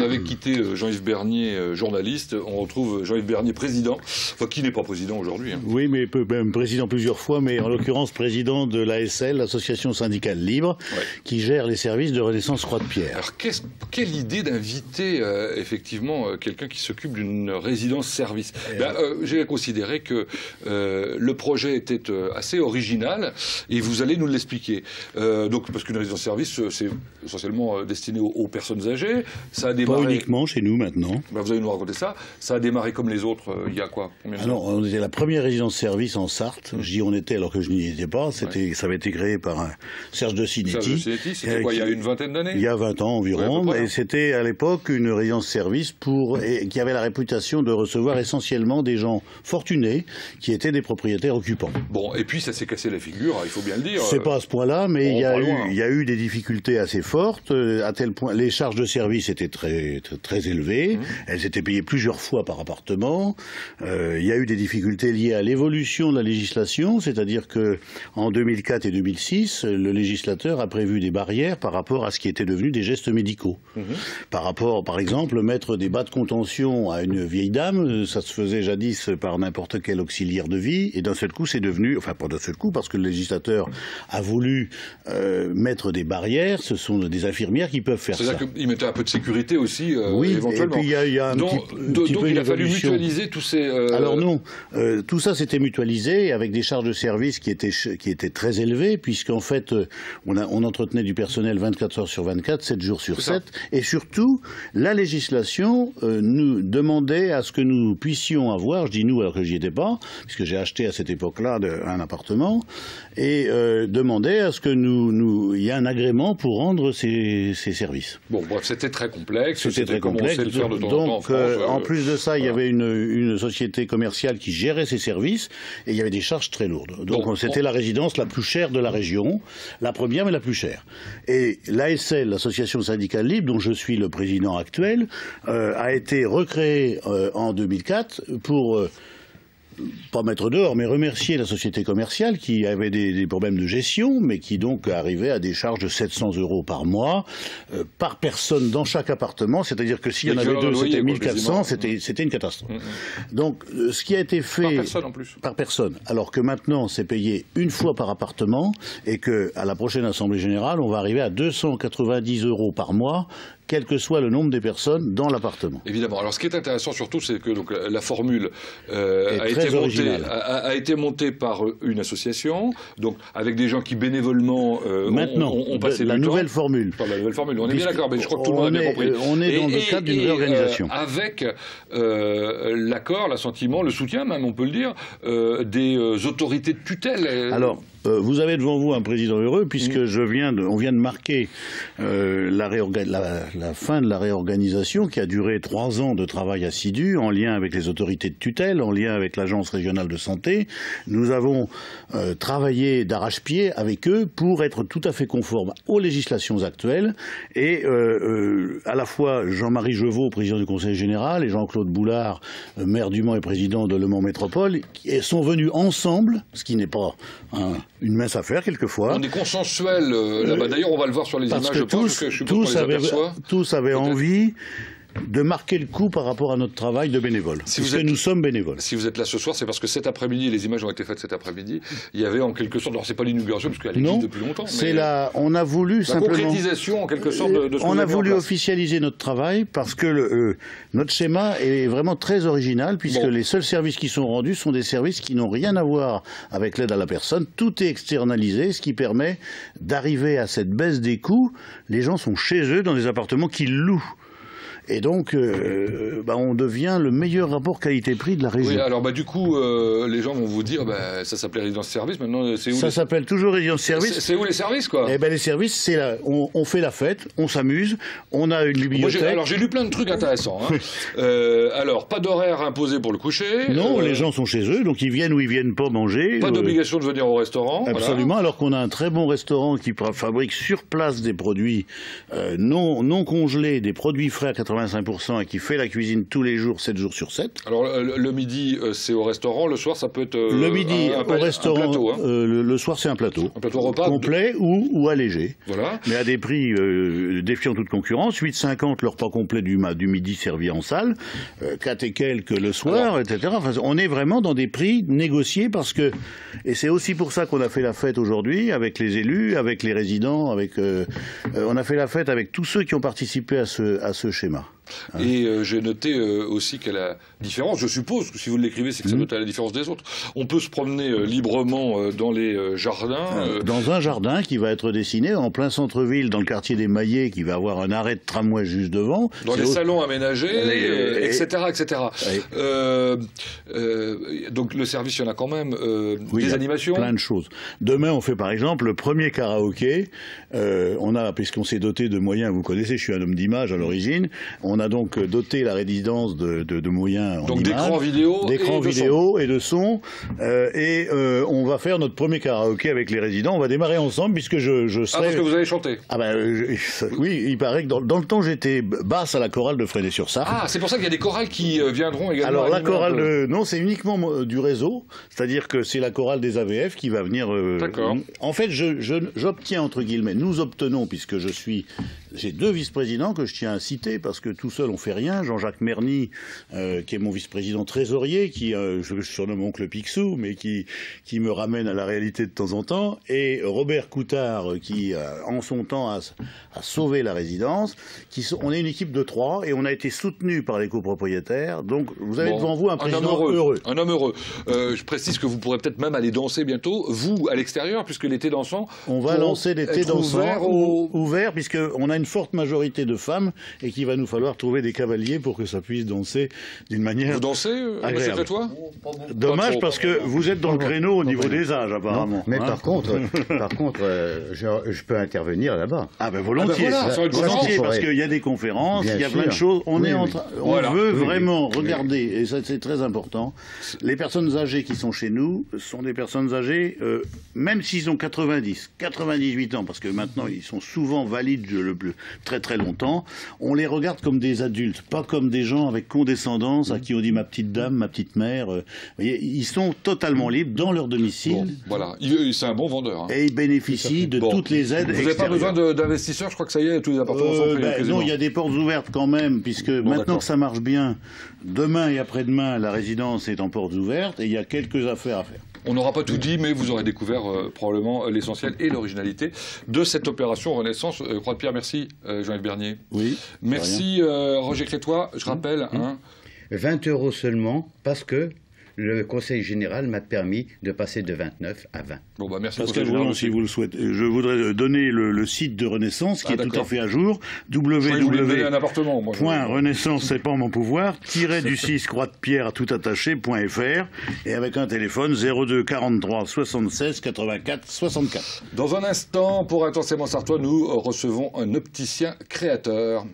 avait quitté Jean-Yves Bernier, journaliste, on retrouve Jean-Yves Bernier, président, enfin qui n'est pas président aujourd'hui. Hein. Oui, mais même président plusieurs fois, mais en l'occurrence président de l'ASL, l'Association syndicale libre, qui gère les services de Renaissance Croix-de-Pierre. Alors quelle idée d'inviter effectivement quelqu'un qui s'occupe d'une résidence-service. J'ai considéré que le projet était assez original et vous allez nous l'expliquer. Donc, parce qu'une résidence-service, c'est essentiellement destiné aux personnes âgées. Ça a démarré... Pas uniquement chez nous maintenant. Vous allez nous raconter ça. Ça a démarré comme les autres il y a quoi? Alors, on était la première résidence-service en Sarthe. Je dis on était alors que je n'y étais pas. Ça avait été créé par Serge de Sinetti. C'était quoi, il y a une vingtaine d'années? Il y a 20 ans environ. Et c'était à l'époque une résidence-service qui avait la réputation de recevoir essentiellement des gens fortunés qui étaient des propriétaires occupants. Bon, et puis ça s'est cassé la figure, il faut bien le dire. C'est pas à ce point-là, mais il y a eu des difficultés assez fortes, à tel point les charges de service étaient très élevées, elles étaient payées plusieurs fois par appartement. Il y a eu des difficultés liées à l'évolution de la législation, c'est-à-dire que en 2004 et 2006, le législateur a prévu des barrières par rapport à ce qui était devenu des gestes médicaux. Par rapport, par exemple, mettre des bas de contention à une vieille dame, ça se faisait jadis par n'importe quel auxiliaire de vie, et d'un seul coup c'est devenu, enfin pas d'un seul coup, parce que le législateur a voulu mettre des barrières, ce sont des infirmières qui peuvent faire ça. C'est-à-dire qu'il mettait un peu de sécurité aussi, oui, éventuellement. Et puis il y a un petit peu il a fallu mutualiser tous ces... Alors non, tout ça s'était mutualisé avec des charges de service qui étaient très élevées, puisqu'en fait on entretenait du personnel 24 heures sur 24, 7 jours sur 7, et surtout la législation nous demandait à ce que nous puissions avoir, je dis nous alors que j'y étais pas, puisque j'ai acheté à cette époque-là un appartement, et demandait à ce que il y ait un agrément pour rendre ces services. Bon, bref, c'était très complexe. C'était très complexe. Le faire de temps en temps en France, en plus de ça, il y avait une société commerciale qui gérait ces services, et il y avait des charges très lourdes. Donc c'était la résidence la plus chère de la région, la première mais la plus chère. Et l'ASL, l'Association syndicale libre, dont je suis le président actuel, a été recréée en 2004 pour pas mettre dehors, mais remercier la société commerciale qui avait des problèmes de gestion, mais qui donc arrivait à des charges de 700 € par mois, par personne dans chaque appartement, c'est-à-dire que s'il y en avait deux, c'était 1400, c'était une catastrophe. Donc, ce qui a été fait... Par personne en plus. Par personne. Alors que maintenant, c'est payé une fois par appartement, et qu'à la prochaine Assemblée Générale, on va arriver à 290 € par mois, quel que soit le nombre des personnes dans l'appartement. Évidemment. Alors, ce qui est intéressant surtout, c'est que donc, la formule a été montée par une association, donc avec des gens qui bénévolement ont passé la nouvelle formule. La nouvelle formule. On est bien d'accord, mais je crois que tout le monde a bien compris. On est dans le cadre d'une réorganisation. Avec l'accord, l'assentiment, le soutien même, on peut le dire, des autorités de tutelle. Alors, vous avez devant vous un président heureux, puisque on vient de marquer la fin de la réorganisation qui a duré 3 ans de travail assidu en lien avec les autorités de tutelle, en lien avec l'Agence régionale de santé. Nous avons travaillé d'arrache-pied avec eux pour être tout à fait conformes aux législations actuelles, et à la fois Jean-Marie Jeuveau, président du Conseil général, et Jean-Claude Boulard, maire du Mans et président de Le Mans Métropole, sont venus ensemble, ce qui n'est pas une mince affaire quelquefois. On est consensuel là-bas. D'ailleurs, on va le voir sur les images, je pense, que je suppose qu'on les aperçoit. Tous avaient envie de marquer le coup par rapport à notre travail de bénévole, puisque nous sommes bénévoles. Si vous êtes là ce soir, c'est parce que cet après-midi, les images ont été faites cet après-midi, il y avait en quelque sorte, alors c'est pas l'inauguration, parce qu'elle existe depuis longtemps, mais on a voulu simplement... La concrétisation, en quelque sorte, de ce on a voulu officialiser notre travail, parce que notre schéma est vraiment très original, puisque les seuls services qui sont rendus sont des services qui n'ont rien à voir avec l'aide à la personne. Tout est externalisé, ce qui permet d'arriver à cette baisse des coûts. Les gens sont chez eux, dans des appartements qu'ils louent. Et donc, on devient le meilleur rapport qualité-prix de la région. Oui, alors du coup, les gens vont vous dire, ça s'appelait résidence-service, maintenant c'est où? Ça s'appelle toujours résidence-service. C'est où les services, quoi? Eh ben les services, c'est là, on fait la fête, on s'amuse, on a une bibliothèque. Alors j'ai lu plein de trucs intéressants. Alors, pas d'horaire imposé pour le coucher. Non, les gens sont chez eux, donc ils viennent ou ils viennent pas manger. Pas d'obligation de venir au restaurant. Absolument, voilà. Alors qu'on a un très bon restaurant qui fabrique sur place des produits non congelés, des produits frais à 80%. 85% et qui fait la cuisine tous les jours, 7 jours sur 7. Alors le midi, c'est au restaurant, le soir, ça peut être le midi au restaurant, un plateau, hein. Le soir, c'est un plateau repas complet ou allégé. Voilà. Mais à des prix défiant toute concurrence. 8,50 le repas complet du midi servi en salle, 4 et quelques le soir, etc. Enfin, on est vraiment dans des prix négociés parce que, et c'est aussi pour ça qu'on a fait la fête aujourd'hui avec les élus, avec les résidents, on a fait la fête avec tous ceux qui ont participé à ce schéma. Et j'ai noté aussi qu'à la différence, je suppose que si vous l'écrivez, c'est que ça doit être à la différence des autres. On peut se promener librement dans les jardins. Dans un jardin qui va être dessiné en plein centre-ville, dans le quartier des Maillets, qui va avoir un arrêt de tramway juste devant. Dans les salons aménagés, etc. etc. Donc le service, il y en a quand même. Des animations. Plein de choses. Demain, on fait par exemple le premier karaoké. Puisqu'on s'est doté de moyens, vous connaissez, je suis un homme d'image à l'origine. On a donc doté la résidence de moyens en donc d'écrans vidéo et de son. On va faire notre premier karaoké avec les résidents. On va démarrer ensemble puisque je serai... Ah, parce que vous allez chanter. Ah oui, il paraît que dans le temps j'étais basse à la chorale de Fresnay-sur-Sarthe. Ah, c'est pour ça qu'il y a des chorales qui viendront également. Alors la chorale non, c'est uniquement du réseau. C'est-à-dire que c'est la chorale des AVF qui va venir... D'accord. En fait, j'obtiens, entre guillemets, nous obtenons, puisque j'ai 2 vice-présidents que je tiens à citer, parce que tout seul on fait rien. Jean-Jacques Merny, qui est mon vice-président trésorier, je surnomme oncle Picsou, mais qui me ramène à la réalité de temps en temps, et Robert Coutard, qui en son temps a sauvé la résidence. On est une équipe de 3 et on a été soutenu par les copropriétaires. Donc vous avez devant vous un président heureux. Un homme heureux. Je précise que vous pourrez peut-être même aller danser bientôt, vous à l'extérieur, puisque l'été dansant. On va lancer l'été dansant ouvert, puisqu'on a une forte majorité de femmes et qu'il va nous falloir trouver des cavaliers pour que ça puisse danser d'une manière. Vous dansez, monsieur Crétois ? Dommage, parce que vous êtes dans le créneau au niveau des âges, apparemment. Non, mais par contre, je peux intervenir là-bas. Ah ben volontiers, volontiers, parce qu'il y a des conférences, il y a plein de choses. On veut vraiment regarder, et ça c'est très important, les personnes âgées qui sont chez nous sont des personnes âgées, même s'ils ont 98 ans, parce que maintenant ils sont souvent valides très très longtemps, on les regarde comme des adultes, pas comme des gens avec condescendance à qui on dit ma petite dame, ma petite mère. Ils sont totalement libres dans leur domicile. Bon, voilà, c'est un bon vendeur. Hein. Et ils bénéficient de toutes les aides. Vous n'avez pas besoin d'investisseurs, je crois que ça y est, tous les appartements sont pris. Non, il y a des portes ouvertes quand même, puisque maintenant que ça marche bien, demain et après-demain, la résidence est en portes ouvertes et il y a quelques affaires à faire. On n'aura pas tout dit, mais vous aurez découvert probablement l'essentiel et l'originalité de cette opération Renaissance. Croix-de-Pierre, merci Jean-Yves Bernier. Oui. Merci Roger Crétois. Je rappelle... 20 € seulement, parce que le Conseil général m'a permis de passer de 29 à 20. Bon, bah merci. Pascal Boulon, si vous le souhaitez, je voudrais donner le site de Renaissance, qui est tout à fait à jour, www.renaissance, c'est pas mon pouvoir, -du6 croix-de-pierre tout attaché.fr, et avec un téléphone 02 43 76 84 64. Dans un instant, pour Intensément Sartois, nous recevons un opticien créateur.